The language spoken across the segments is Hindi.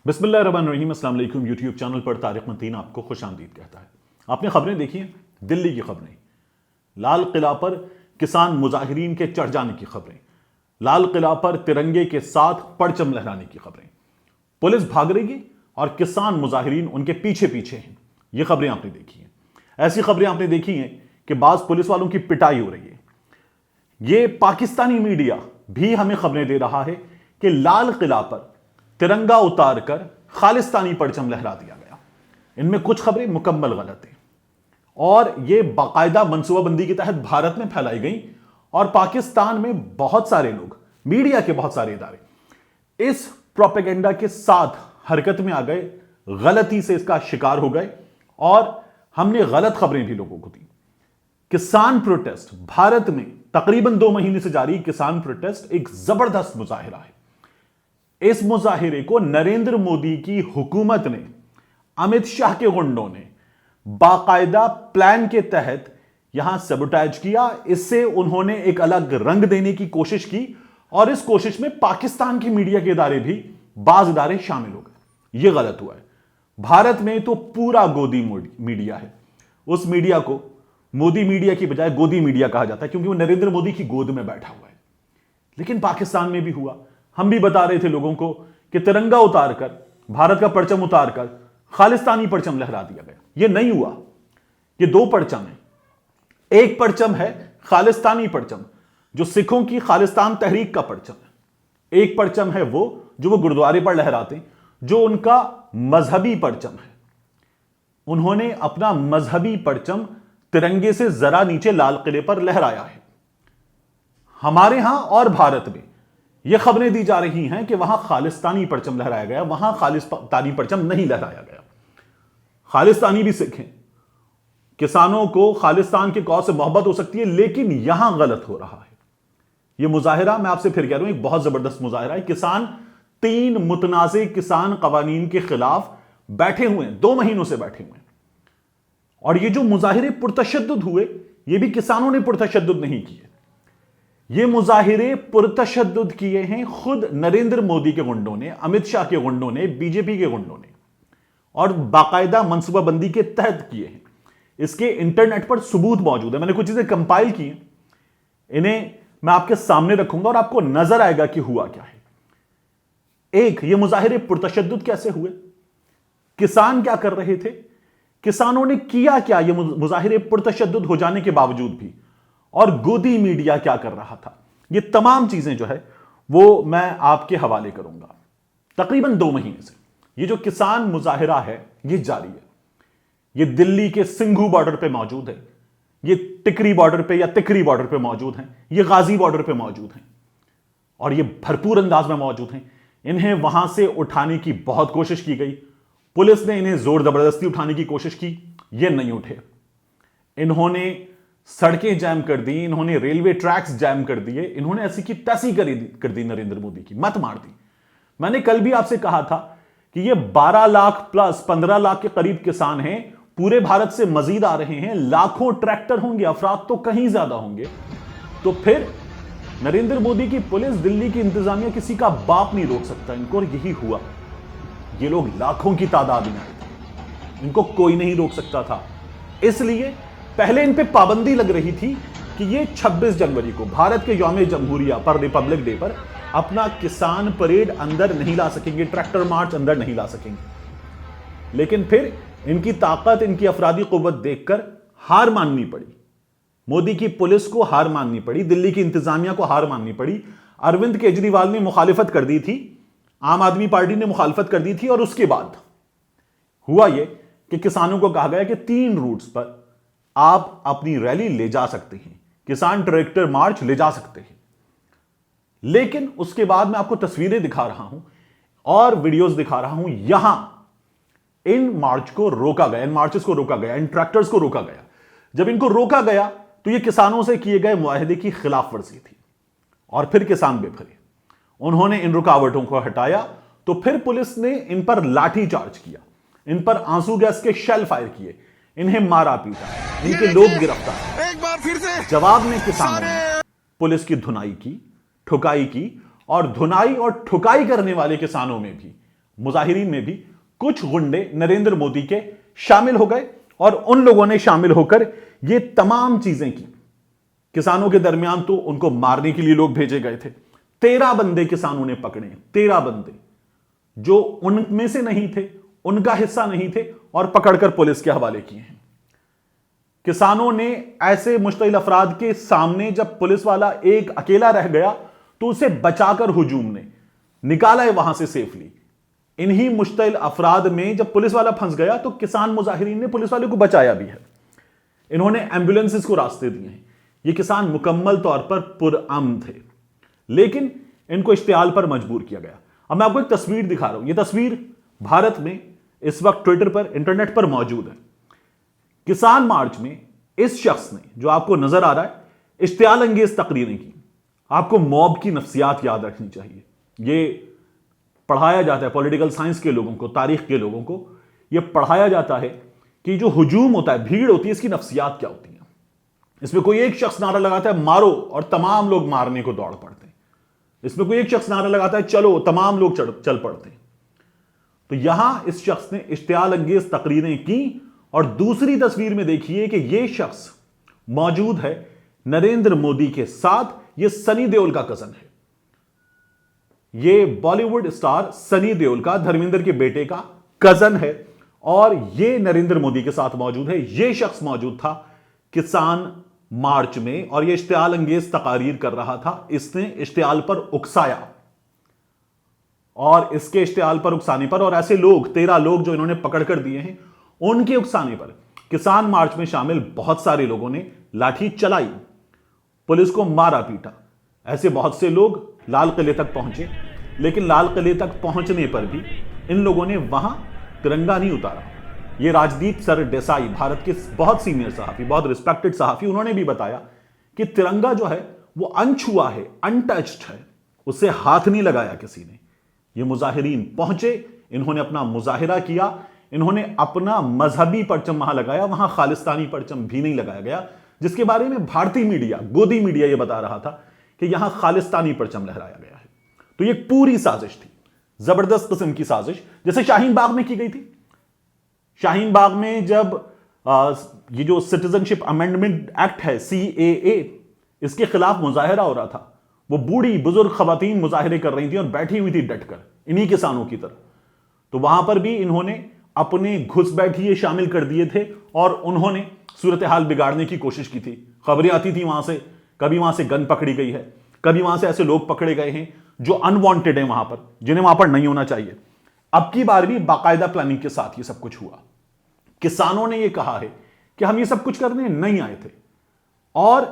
बिस्मिल्लाहिर्रहमानिर्रहीम। अस्सलाम वालेकुम। यूट्यूब चैनल पर तारिक मतीन आपको खुशामदीद कहता है। आपने खबरें देखी हैं, दिल्ली की खबरें, लाल किला पर किसान मुजाहिरीन के चढ़ जाने की खबरें, लाल किला पर तिरंगे के साथ परचम लहराने की खबरें, पुलिस भाग रही है और किसान मुजाहिरीन उनके पीछे पीछे हैं। ये खबरें आपने देखी हैं। ऐसी खबरें आपने देखी हैं कि बाज पुलिस वालों की पिटाई हो रही है। ये पाकिस्तानी मीडिया भी हमें खबरें दे रहा है कि लाल किला पर तिरंगा उतारकर खालिस्तानी परचम लहरा दिया गया। इनमें कुछ खबरें मुकम्मल गलत हैं और यह बाकायदा मनसूबाबंदी के तहत भारत में फैलाई गई और पाकिस्तान में बहुत सारे लोग, मीडिया के बहुत सारे इदारे इस प्रोपेगेंडा के साथ हरकत में आ गए, गलती से इसका शिकार हो गए और हमने गलत खबरें भी लोगों को दी। किसान प्रोटेस्ट, भारत में तकरीबन 2 महीने से जारी किसान प्रोटेस्ट एक जबरदस्त मुजाहिरा है। इस मुजाहिरे को नरेंद्र मोदी की हुकूमत ने, अमित शाह के गुंडों ने बाकायदा प्लान के तहत यहां सबोटाइज किया। इससे उन्होंने एक अलग रंग देने की कोशिश की और इस कोशिश में पाकिस्तान के मीडिया के इदारे भी, बाज इदारे शामिल हो गए। यह गलत हुआ है। भारत में तो पूरा गोदी मीडिया है। उस मीडिया को मोदी मीडिया की बजाय गोदी मीडिया कहा जाता है क्योंकि वो नरेंद्र मोदी की गोद में बैठा हुआ है। लेकिन पाकिस्तान में भी हुआ। हम भी बता रहे थे लोगों को कि तिरंगा उतारकर, भारत का परचम उतारकर खालिस्तानी परचम लहरा दिया गया। यह नहीं हुआ। ये 2 परचम है। एक परचम है खालिस्तानी परचम, जो सिखों की खालिस्तान तहरीक का परचम है। एक परचम है वो जो वो गुरुद्वारे पर लहराते, जो उनका मजहबी परचम है। उन्होंने अपना मजहबी परचम तिरंगे से जरा नीचे लाल किले पर लहराया है। हमारे यहां और भारत में यह खबरें दी जा रही हैं कि वहां खालिस्तानी परचम लहराया गया। वहां खालिस्तानी परचम नहीं लहराया गया। खालिस्तानी भी सिख हैं। किसानों को खालिस्तान के कौज से मोहब्बत हो सकती है, लेकिन यहां गलत हो रहा है। यह मुजाहिरा, मैं आपसे फिर कह रहा हूं, एक बहुत जबरदस्त मुजाहिरा है। किसान 3 मुतनाज़े किसान कवानीन के खिलाफ बैठे हुए हैं, 2 महीनों से बैठे हुए हैं। और ये जो मुजाहिरे पुरतशद्दुद हुए, ये भी किसानों ने पुरतशद्दुद नहीं किए। ये मुजाहिरे पुरतशद्दुद किए हैं खुद नरेंद्र मोदी के गुंडों ने, अमित शाह के गुंडों ने, बीजेपी के गुंडों ने, और बाकायदा मनसूबाबंदी के तहत किए हैं। इसके इंटरनेट पर सबूत मौजूद है। मैंने कुछ चीजें कंपाइल की हैं, इन्हें मैं आपके सामने रखूंगा और आपको नजर आएगा कि हुआ क्या है। एक, ये मुजाहिरे पुरतशद्दुद कैसे हुए, किसान क्या कर रहे थे, किसानों ने किया क्या ये मुजाहिरे पुरतशद्दुद हो जाने के बावजूद भी, और गोदी मीडिया क्या कर रहा था। ये तमाम चीजें जो है वो मैं आपके हवाले करूंगा। तकरीबन 2 महीने से ये जो किसान मुजाहिरा है ये जारी है। ये दिल्ली के सिंघू बॉर्डर पे मौजूद है, ये टिकरी बॉर्डर पे या तिकरी बॉर्डर पे मौजूद हैं, ये गाजी बॉर्डर पे मौजूद हैं और ये भरपूर अंदाज में मौजूद हैं। इन्हें वहां से उठाने की बहुत कोशिश की गई। पुलिस ने इन्हें जोर जबरदस्ती उठाने की कोशिश की, ये नहीं उठे। इन्होंने सड़कें जैम कर दी, इन्होंने रेलवे ट्रैक्स जैम कर दिए, इन्होंने ऐसी की तैसी कर दी नरेंद्र मोदी की, मत मार दी। मैंने कल भी आपसे कहा था कि ये 12 लाख प्लस 15 लाख के करीब किसान हैं, पूरे भारत से मजीद आ रहे हैं, लाखों ट्रैक्टर होंगे, अफराद तो कहीं ज्यादा होंगे। तो फिर नरेंद्र मोदी की पुलिस, दिल्ली की इंतजामिया, किसी का बाप नहीं रोक सकता इनको। और यही हुआ। ये लोग लाखों की तादाद में आए थे, इनको कोई नहीं रोक सकता था। इसलिए पहले इन पे पाबंदी लग रही थी कि ये 26 जनवरी को भारत के यौम जमहूरिया पर, रिपब्लिक डे पर, अपना किसान परेड अंदर नहीं ला सकेंगे, ट्रैक्टर मार्च अंदर नहीं ला सकेंगे। लेकिन फिर इनकी ताकत, इनकी अफरादी कुव्वत देखकर हार माननी पड़ी। मोदी की पुलिस को हार माननी पड़ी, दिल्ली की इंतजामिया को हार माननी पड़ी। अरविंद केजरीवाल ने मुखालिफत कर दी थी, आम आदमी पार्टी ने मुखालिफत कर दी थी और उसके बाद हुआ यह कि किसानों को कहा गया कि 3 रूट्स पर आप अपनी रैली ले जा सकते हैं, किसान ट्रैक्टर मार्च ले जा सकते हैं। लेकिन उसके बाद मैं आपको तस्वीरें दिखा रहा हूं और वीडियोस दिखा रहा हूं, यहां इन मार्च को रोका गया, इन मार्चेस को रोका गया, इन ट्रैक्टर्स को रोका गया। जब इनको रोका गया तो यह किसानों से किए गए मुआहदे की खिलाफ वर्जी थी और फिर किसान बेफरे। उन्होंने इन रुकावटों को हटाया तो फिर पुलिस ने इन पर लाठी चार्ज किया, इन पर आंसू गैस के शेल फायर किए, इन्हें मारा पीटा, इनके लोग गिरफ्तार। एक बार फिर से जवाब में किसानों ने पुलिस की धुनाई की, ठुकाई की और धुनाई और ठुकाई करने वाले किसानों में भी मुजाहिरीन में भी कुछ गुंडे नरेंद्र मोदी के शामिल हो गए और उन लोगों ने शामिल होकर ये तमाम चीजें की। किसानों के दरमियान तो उनको मारने के लिए लोग भेजे गए थे। 13 बंदे किसानों ने पकड़े, 13 बंदे जो उनमें से नहीं थे, उनका हिस्सा नहीं थे, और पकड़कर पुलिस के हवाले किए हैं। किसानों ने ऐसे मुश्तिल अफराद के सामने जब पुलिस वाला एक अकेला रह गया तो उसे बचाकर हुजूम ने निकाला है वहां से सेफली। इन्हीं मुश्तिल अफराद में जब पुलिस वाला फंस गया तो किसान मुजाहिरीन ने पुलिस वाले को बचाया भी है। इन्होंने एम्बुलेंसेस को रास्ते दिए हैं। ये किसान मुकम्मल तौर पर पुरअमन थे, लेकिन इनको इश्तियाल पर मजबूर किया गया। अब मैं आपको एक तस्वीर दिखा रहा हूं। यह तस्वीर भारत में इस वक्त ट्विटर पर, इंटरनेट पर मौजूद है। किसान मार्च में इस शख्स ने, जो आपको नजर आ रहा है, इश्तियाल अंगेज तकरीरें की। आपको मॉब की नफ्सियात याद रखनी चाहिए। यह पढ़ाया जाता है पॉलिटिकल साइंस के लोगों को, तारीख के लोगों को यह पढ़ाया जाता है कि जो हुजूम होता है, भीड़ होती है, इसकी नफ्सियात क्या होती है। इसमें कोई एक शख्स नारा लगाता है मारो और तमाम लोग मारने को दौड़ पड़ते हैं। इसमें कोई एक शख्स नारा लगाता है चलो, तमाम लोग चल पड़ते हैं। तो यहां इस शख्स ने इश्तियाल अंगेज तकरीरें की और दूसरी तस्वीर में देखिए कि यह शख्स मौजूद है नरेंद्र मोदी के साथ। यह सनी देओल का कजन है। यह बॉलीवुड स्टार सनी देओल का, धर्मेंद्र के बेटे का कजन है और यह नरेंद्र मोदी के साथ मौजूद है। यह शख्स मौजूद था किसान मार्च में और यह इश्तियाल अंगेज तकारीर कर रहा था। इसने इश्तियाल पर उकसाया और इसके इश्तियाल पर उकसाने पर, और ऐसे लोग 13 लोग जो इन्होंने पकड़ कर दिए हैं, उनके उकसाने पर किसान मार्च में शामिल बहुत सारे लोगों ने लाठी चलाई, पुलिस को मारा पीटा। ऐसे बहुत से लोग लाल किले तक पहुंचे, लेकिन लाल किले तक पहुंचने पर भी इन लोगों ने वहां तिरंगा नहीं उतारा। ये राजदीप सरदेसाई, भारत के बहुत सीनियर सहाफी, बहुत रिस्पेक्टेड सहाफी, उन्होंने भी बताया कि तिरंगा जो है वो अनछुआ है, अनटच्ड है, उससे हाथ नहीं लगाया किसी ने। ये मुजाहिरीन पहुंचे, इन्होंने अपना मुजाहिरा किया, इन्होंने अपना मजहबी परचम वहां लगाया, वहां खालिस्तानी परचम भी नहीं लगाया गया, जिसके बारे में भारतीय मीडिया, गोदी मीडिया यह बता रहा था कि यहां खालिस्तानी परचम लहराया गया है। तो यह पूरी साजिश थी, जबरदस्त किस्म की साजिश, जैसे शाहीन बाग में की गई थी। शाहीन बाग में जब ये जो सिटीजनशिप अमेंडमेंट एक्ट है, CAA, इसके खिलाफ मुजाहिरा हो रहा था, वो बूढ़ी बुजुर्ग खवातीन मुजाहिरे कर रही थी और बैठी हुई थी डटकर इन्हीं किसानों की तरह। तो वहां पर भी इन्होंने अपने घुसपैठिए शामिल कर दिए थे और उन्होंने सूरत हाल बिगाड़ने की कोशिश की थी। खबरें आती थी वहां से, कभी वहां से गन पकड़ी गई है, कभी वहां से ऐसे लोग पकड़े गए हैं जो अनवांटेड हैं वहां पर, जिन्हें वहां पर नहीं होना चाहिए। अब की बार भी बाकायदा प्लानिंग के साथ ये सब कुछ हुआ। किसानों ने यह कहा है कि हम ये सब कुछ करने नहीं आए थे और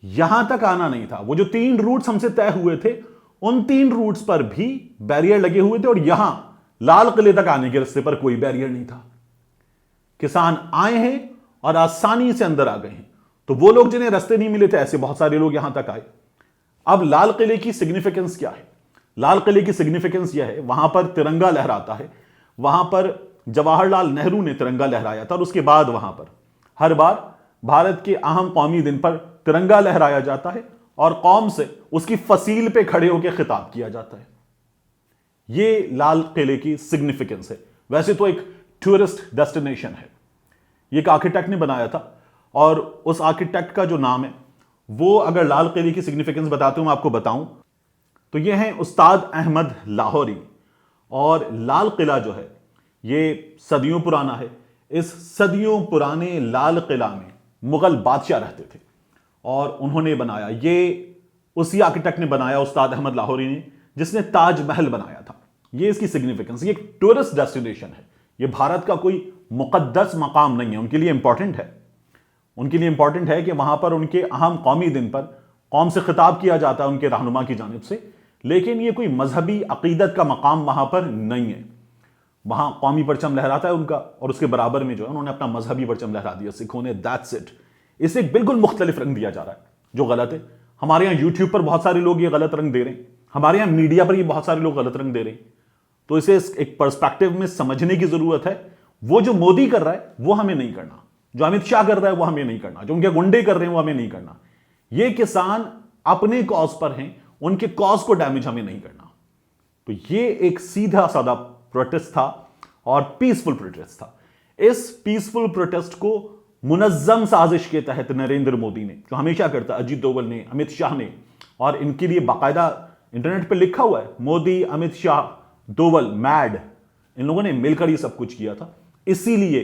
यहां तक आना नहीं था। वो जो 3 रूट्स हमसे तय हुए थे, उन 3 रूट्स पर भी बैरियर लगे हुए थे और यहां लाल किले तक आने के रास्ते पर कोई बैरियर नहीं था। किसान आए हैं और आसानी से अंदर आ गए हैं। तो वो लोग जिन्हें रास्ते नहीं मिले थे, ऐसे बहुत सारे लोग यहां तक आए। अब लाल किले की सिग्निफिकेंस क्या है? लाल किले की सिग्निफिकेंस यह है, वहां पर तिरंगा लहराता है। वहां पर जवाहरलाल नेहरू ने तिरंगा लहराया था और उसके बाद वहां पर हर बार भारत के अहम कौमी दिन पर तिरंगा लहराया जाता है और कौम से उसकी फसील पे खड़े होकर खिताब किया जाता है। यह लाल किले की सिग्निफिकेंस है। वैसे तो एक टूरिस्ट डेस्टिनेशन है, ये एक आर्किटेक्ट ने बनाया था और उस आर्किटेक्ट का जो नाम है वो, अगर लाल किले की सिग्निफिकेंस बताते हूं, मैं आपको बताऊं तो ये हैं उस्ताद अहमद लाहौरी। और लाल किला जो है ये सदियों पुराना है। इस सदियों पुराने लाल किला में मुगल बादशाह रहते थे और उन्होंने बनाया, ये उसी आर्किटेक्ट ने बनाया, उस्ताद अहमद लाहौरी ने, जिसने ताजमहल बनाया था। ये इसकी सिग्निफिकेंस, ये एक टूरिस्ट डेस्टिनेशन है। ये भारत का कोई मुकद्दस मकाम नहीं है, उनके लिए इंपॉर्टेंट है। उनके लिए इंपॉर्टेंट है कि वहां पर उनके अहम कौमी दिन पर कौम से खिताब किया जाता है उनके रहनुमा की जानिब से, लेकिन ये कोई मजहबी अकीदत का मकाम वहां पर नहीं है। वहां कौमी परचम लहराता है उनका और उसके बराबर में जो है उन्होंने अपना मजहबी परचम लहरा दिया सिखों ने। That's it. इसे एक बिल्कुल मुख्तलिफ रंग दिया जा रहा है जो गलत है। हमारे यहाँ यूट्यूब पर बहुत सारे लोग ये गलत रंग दे रहे हैं, हमारे यहाँ मीडिया पर ये बहुत सारे लोग गलत रंग दे रहे हैं। तो इसे एक पर्सपेक्टिव में समझने की जरूरत है। वो जो मोदी कर रहा है वो हमें नहीं करना, जो अमित शाह कर रहा है वो हमें नहीं करना, जो उनके गुंडे कर रहे हैं वो हमें नहीं करना। ये किसान अपने कॉज पर हैं, उनके कॉज को डैमेज हमें नहीं करना। तो ये एक सीधा साधा प्रोटेस्ट था और पीसफुल प्रोटेस्ट था। इस पीसफुल प्रोटेस्ट को मुनज्जम साजिश के तहत नरेंद्र मोदी ने, जो हमेशा करता, अजीत डोभाल ने, अमित शाह ने, और इनके लिए बाकायदा इंटरनेट पर लिखा हुआ है, मोदी, अमित शाह, डोभाल, मैड, इन लोगों ने मिलकर ये सब कुछ किया था। इसीलिए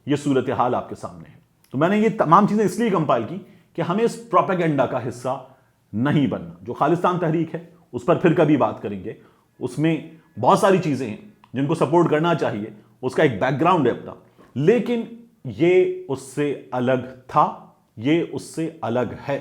ये सूरत हाल आपके सामने है। तो मैंने ये तमाम चीजें इसलिए कंपाइल की कि हमें इस प्रोपेगेंडा का हिस्सा नहीं बनना। जो खालिस्तान तहरीक है उस पर फिर कभी बात करेंगे, उसमें बहुत सारी चीजें हैं जिनको सपोर्ट करना चाहिए, उसका एक बैकग्राउंड है अपना, लेकिन ये उससे अलग था, ये उससे अलग है।